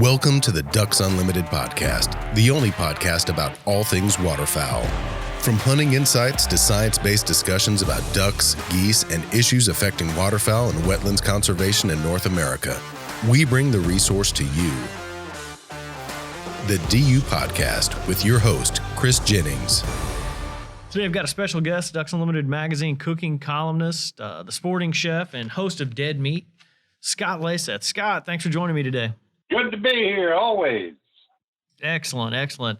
Welcome to the Ducks Unlimited podcast, the only podcast about all things waterfowl. From hunting insights to science-based discussions about ducks, geese, and issues affecting waterfowl and wetlands conservation in North America, we bring the resource to you. The DU Podcast with your host, Chris Jennings. Today I've got a special guest, Ducks Unlimited magazine cooking columnist, the sporting chef, and host of Dead Meat, Scott Layseth. Scott, thanks for joining me today. Good to be here, always. Excellent, excellent.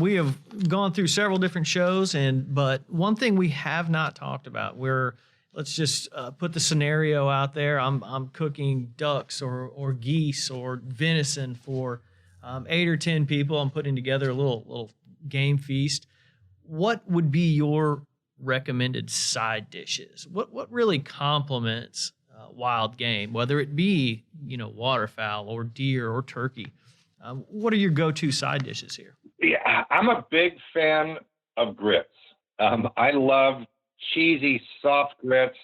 We have gone through several different shows, but one thing we have not talked about, let's just put the scenario out there. I'm cooking ducks or geese or venison for 8 or 10 people. I'm putting together a little game feast. What would be your recommended side dishes? What really complements wild game, whether it be, waterfowl or deer or turkey? What are your go-to side dishes here? Yeah, I'm a big fan of grits. I love cheesy, soft grits.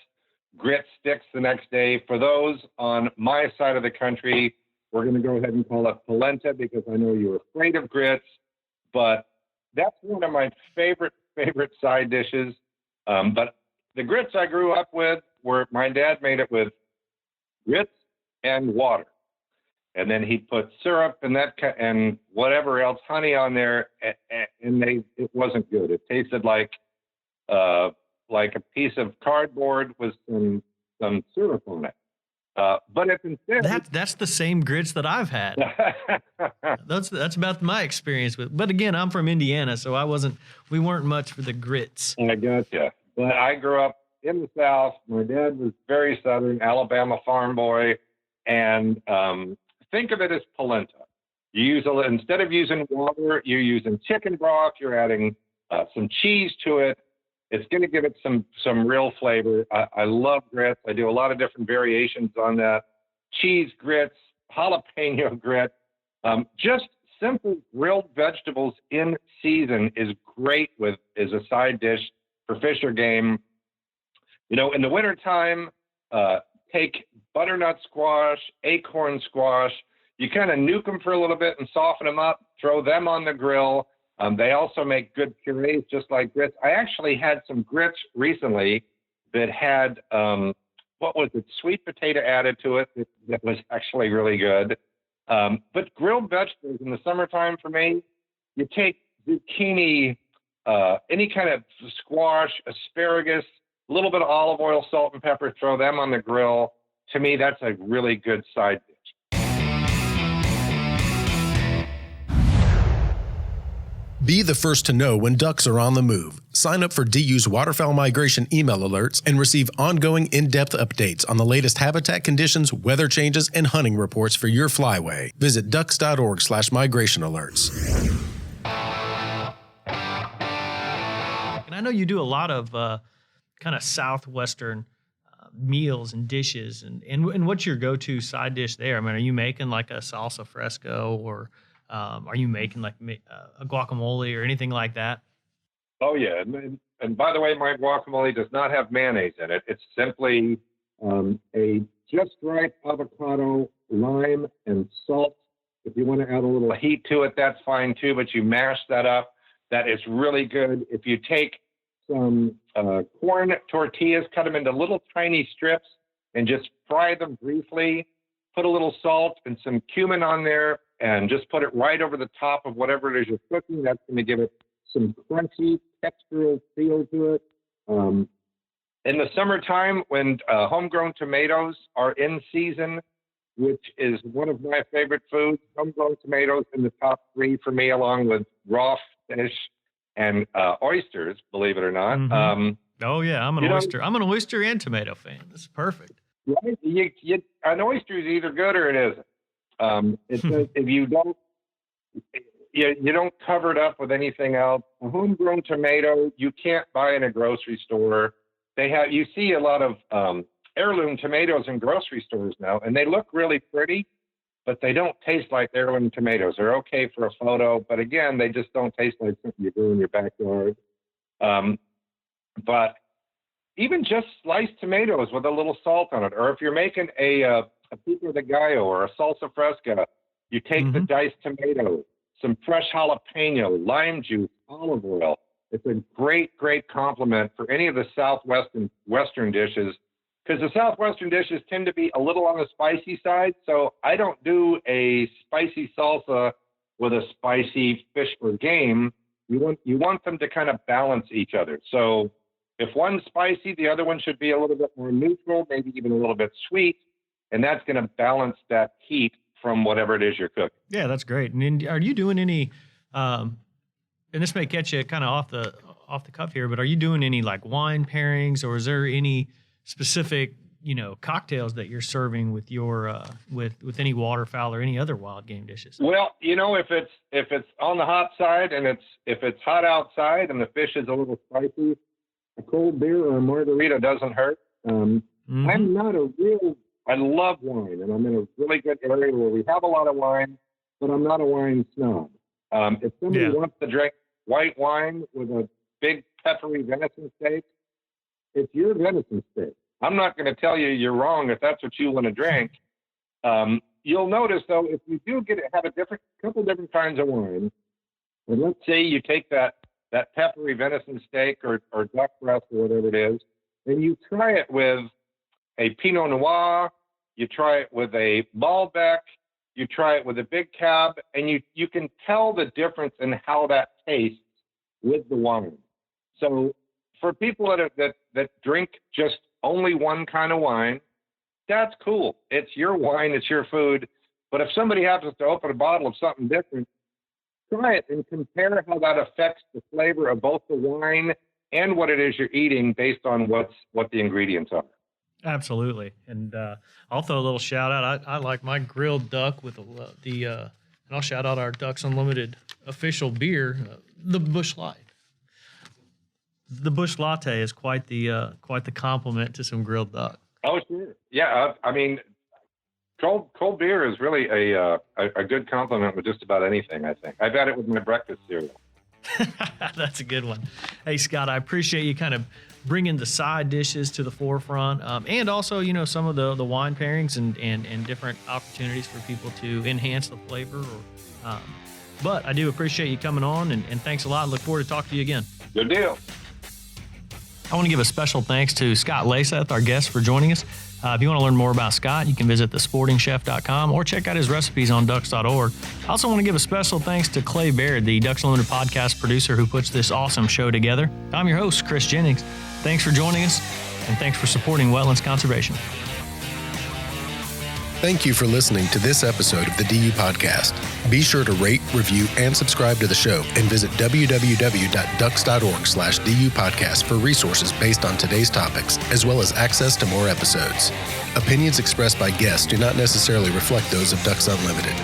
Grit sticks the next day. For those on my side of the country, we're going to go ahead and call it polenta because I know you're afraid of grits, but that's one of my favorite side dishes. But the grits I grew up with my dad made it with grits and water. And then he'd put syrup and whatever else, honey on there, and it wasn't good. It tasted like a piece of cardboard with some syrup on it. But if instead that's the same grits that I've had. That's about my experience with. But again, I'm from Indiana, so we weren't much for the grits. I gotcha. But I grew up in the South. My dad was very Southern, Alabama farm boy, and think of it as polenta. You use instead of using water, you're using chicken broth. You're adding some cheese to it. It's going to give it some real flavor. I love grits. I do a lot of different variations on that. Cheese grits, jalapeno grit. Just simple grilled vegetables in season is great as a side dish for fish or game. In the wintertime, take butternut squash, acorn squash. You kind of nuke them for a little bit and soften them up, throw them on the grill. They also make good purees, just like grits. I actually had some grits recently that had, sweet potato added to it that was actually really good. But grilled vegetables in the summertime for me, you take zucchini, any kind of squash, asparagus, a little bit of olive oil, salt, and pepper, throw them on the grill. To me, that's a really good side dish. Be the first to know when ducks are on the move. Sign up for DU's waterfowl migration email alerts and receive ongoing in-depth updates on the latest habitat conditions, weather changes, and hunting reports for your flyway. Visit ducks.org/migration alerts. And I know you do a lot of kind of Southwestern meals and dishes. And what's your go-to side dish there? I mean, are you making like a salsa fresco or are you making like a guacamole or anything like that? Oh, yeah. And by the way, my guacamole does not have mayonnaise in it. It's simply a just right avocado, lime, and salt. If you want to add a little heat to it, that's fine too, but you mash that up. That is really good. If you take some corn tortillas, cut them into little tiny strips, and just fry them briefly, put a little salt and some cumin on there, and just put it right over the top of whatever it is you're cooking. That's going to give it some crunchy, textural feel to it. In the summertime, when homegrown tomatoes are in season, which is one of my favorite foods, homegrown tomatoes in the top 3 for me, along with raw fish and oysters, believe it or not. Mm-hmm. Oh yeah, I'm an oyster and tomato fan. This is perfect. Right? An oyster is either good or it isn't. If you don't cover it up with anything else. A homegrown tomato you can't buy in a grocery store. You see a lot of heirloom tomatoes in grocery stores now, and they look really pretty, but they don't taste like heirloom tomatoes. They're okay for a photo, but again, they just don't taste like something you do in your backyard. But even just sliced tomatoes with a little salt on it, or if you're making a pico de gallo or a salsa fresca, You take the diced tomato, some fresh jalapeno, lime juice, olive oil. It's a great, great complement for any of the Western dishes, because the Southwestern dishes tend to be a little on the spicy side. So I don't do a spicy salsa with a spicy fish or game. You want them to kind of balance each other. So if one's spicy, the other one should be a little bit more neutral, maybe even a little bit sweet, and that's going to balance that heat from whatever it is you're cooking. Yeah, that's great. And are you doing any? And this may catch you kind of off the cuff here, but are you doing any like wine pairings, or is there any specific cocktails that you're serving with your with any waterfowl or any other wild game dishes? Well, if it's on the hot side and if it's hot outside and the fish is a little spicy, a cold beer or a margarita doesn't hurt. I'm not I love wine, and I'm in a really good area where we have a lot of wine, but I'm not a wine snob. If somebody wants to drink white wine with a big peppery venison steak, it's your venison steak. I'm not going to tell you you're wrong if that's what you want to drink. You'll notice, though, if you do have a couple different kinds of wine, and let's say you take that peppery venison steak or duck breast or whatever it is, and you try it with a Pinot Noir, you try it with a Malbec, you try it with a Big Cab, and you can tell the difference in how that tastes with the wine. So for people that drink just only one kind of wine, that's cool. It's your wine, it's your food. But if somebody happens to open a bottle of something different, try it and compare how that affects the flavor of both the wine and what it is you're eating based on what the ingredients are. Absolutely. And I'll throw a little shout out. I like my grilled duck with and I'll shout out our Ducks Unlimited official beer, the Busch Light. The Busch Latte is quite the compliment to some grilled duck. Oh, sure. Yeah. I mean, cold beer is really a good compliment with just about anything, I think. I've had it with my breakfast cereal. That's a good one. Hey, Scott, I appreciate you kind of bringing the side dishes to the forefront, and also, some of the wine pairings and different opportunities for people to enhance the flavor. But I do appreciate you coming on, and thanks a lot. I look forward to talking to you again. Good deal. I want to give a special thanks to Scott Laseth, our guest, for joining us. If you want to learn more about Scott, you can visit thesportingchef.com or check out his recipes on ducks.org. I also want to give a special thanks to Clay Baird, the Ducks Unlimited podcast producer who puts this awesome show together. I'm your host, Chris Jennings. Thanks for joining us, and thanks for supporting wetlands conservation. Thank you for listening to this episode of the DU Podcast. Be sure to rate, review, and subscribe to the show, and visit www.ducks.org/DU Podcast for resources based on today's topics, as well as access to more episodes. Opinions expressed by guests do not necessarily reflect those of Ducks Unlimited.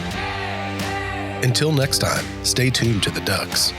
Until next time, stay tuned to the Ducks.